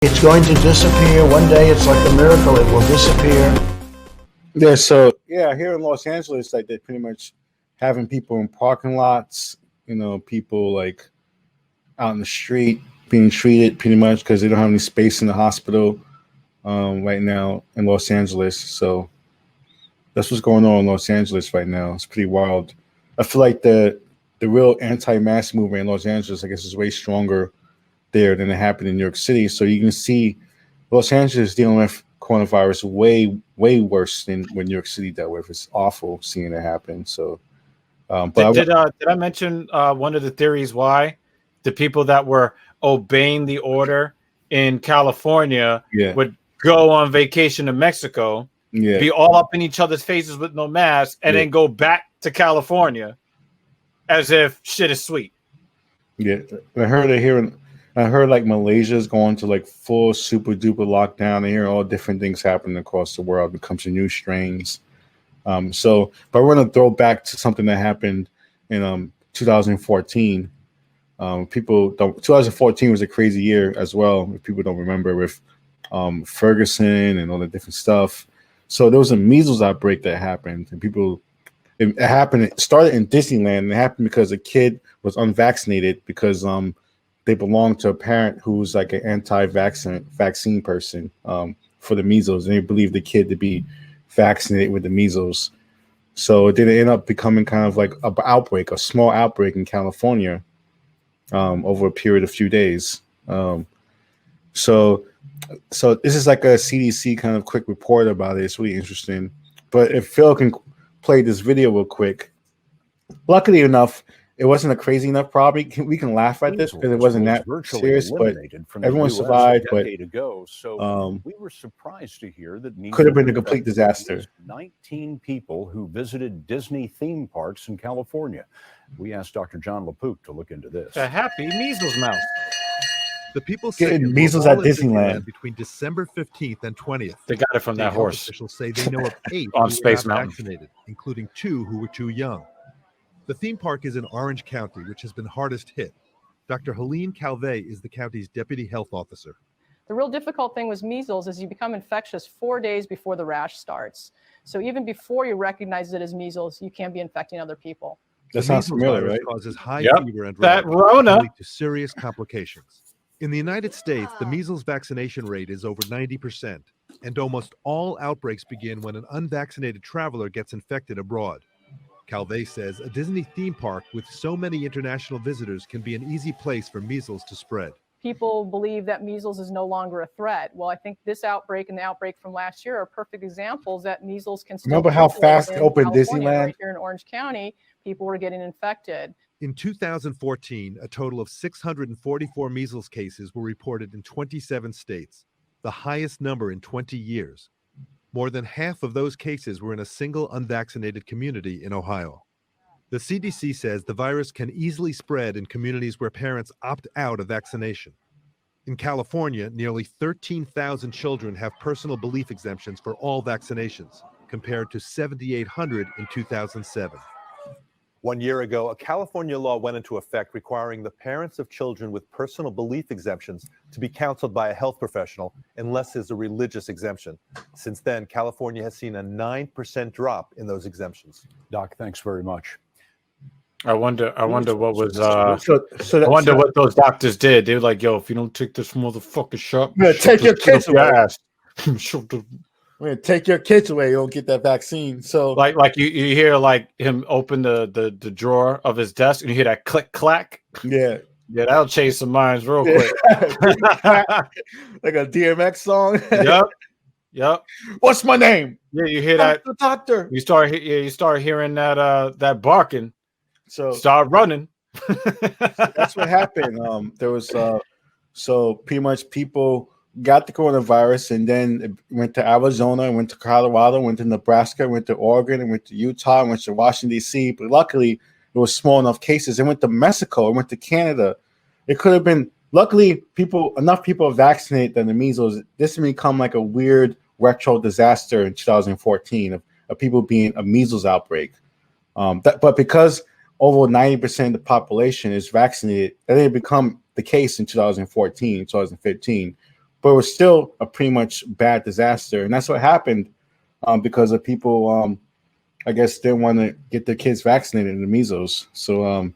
It's going to disappear. One day it's like a miracle. It will disappear. Yeah, so yeah, here in Los Angeles, like they're pretty much having people in parking lots, people like out in the street being treated pretty much because they don't have any space in the hospital right now in Los Angeles. So that's what's going on in Los Angeles right now. It's pretty wild. I feel like the real anti-mask movement in Los Angeles, I guess, is way stronger there than it happened in New York City. So you can see Los Angeles dealing with coronavirus way worse than what New York City dealt with. It's awful seeing it happen. So, did I mention one of the theories why the people that were obeying the order in California would go on vacation to Mexico, be all up in each other's faces with no mask, and then go back to California as if shit is sweet. Yeah, I heard like Malaysia's going to like full super duper lockdown. I hear all different things happening across the world. It comes to new strains. But I want to throw back to something that happened in 2014. 2014 was a crazy year as well. If people don't remember, with Ferguson and all the different stuff. So there was a measles outbreak that happened, and it started in Disneyland, and it happened because a kid was unvaccinated because they belonged to a parent who was like an vaccine person for the measles, and they believed the kid to be vaccinated with the measles. So it did end up becoming kind of like a small outbreak in California over a period of a few days. So this is like a CDC kind of quick report about it. It's really interesting. But if Phil can play this video real quick. Luckily enough, it wasn't a crazy enough problem. We can laugh at this because it wasn't that serious, but everyone survived. But we were surprised to hear that could have been a complete disaster. 19 people who visited Disney theme parks in California. We asked Dr. John LaPook to look into this. A happy measles mouse. The people getting measles at Disneyland between December 15th and 20th. They got it from that horse. Officials say they know of 8 on who Space were Mountain, vaccinated, including 2 who were too young. The theme park is in Orange County, which has been hardest hit. Dr. Helene Calvé is the county's deputy health officer. The real difficult thing with measles is you become infectious 4 days before the rash starts. So even before you recognize it as measles, you can be infecting other people. That sounds familiar, right? Causes high fever and that Rona lead to serious complications. In the United States, the measles vaccination rate is over 90%, and almost all outbreaks begin when an unvaccinated traveler gets infected abroad. Calvé says a Disney theme park with so many international visitors can be an easy place for measles to spread. People believe that measles is no longer a threat. Well, I think this outbreak and the outbreak from last year are perfect examples that measles can still. Remember how fast it opened Disneyland? Right here in Orange County, people were getting infected. In 2014, a total of 644 measles cases were reported in 27 states, the highest number in 20 years. More than half of those cases were in a single unvaccinated community in Ohio. The CDC says the virus can easily spread in communities where parents opt out of vaccination. In California, nearly 13,000 children have personal belief exemptions for all vaccinations, compared to 7,800 in 2007. 1 year ago, a California law went into effect requiring the parents of children with personal belief exemptions to be counseled by a health professional unless there's a religious exemption. Since then, California has seen a 9% drop in those exemptions. Doc, thanks very much. I wonder what was I wonder what those doctors did. They were like, yo, if you don't take this motherfucking shot, take your kids away. I'm gonna take your kids away. You don't get that vaccine. So like you hear like him open the drawer of his desk and you hear that click clack. Yeah, that'll change some minds real quick. Like a DMX song. Yep. What's my name? Yeah, you hear that, the doctor. You start hearing that barking. So start running. That's what happened. There was so pretty much people got the coronavirus, and then it went to Arizona, went to Colorado, went to Nebraska, went to Oregon, and went to Utah, went to Washington, D.C. But luckily, it was small enough cases. It went to Mexico, it went to Canada. It could have been, luckily, enough people are vaccinated than the measles. This has become like a weird retro disaster in 2014 of people being a measles outbreak. But because over 90% of the population is vaccinated, that didn't become the case in 2014, 2015. but it was still a pretty much bad disaster. And that's what happened because of people, I guess, didn't want to get their kids vaccinated in the measles. So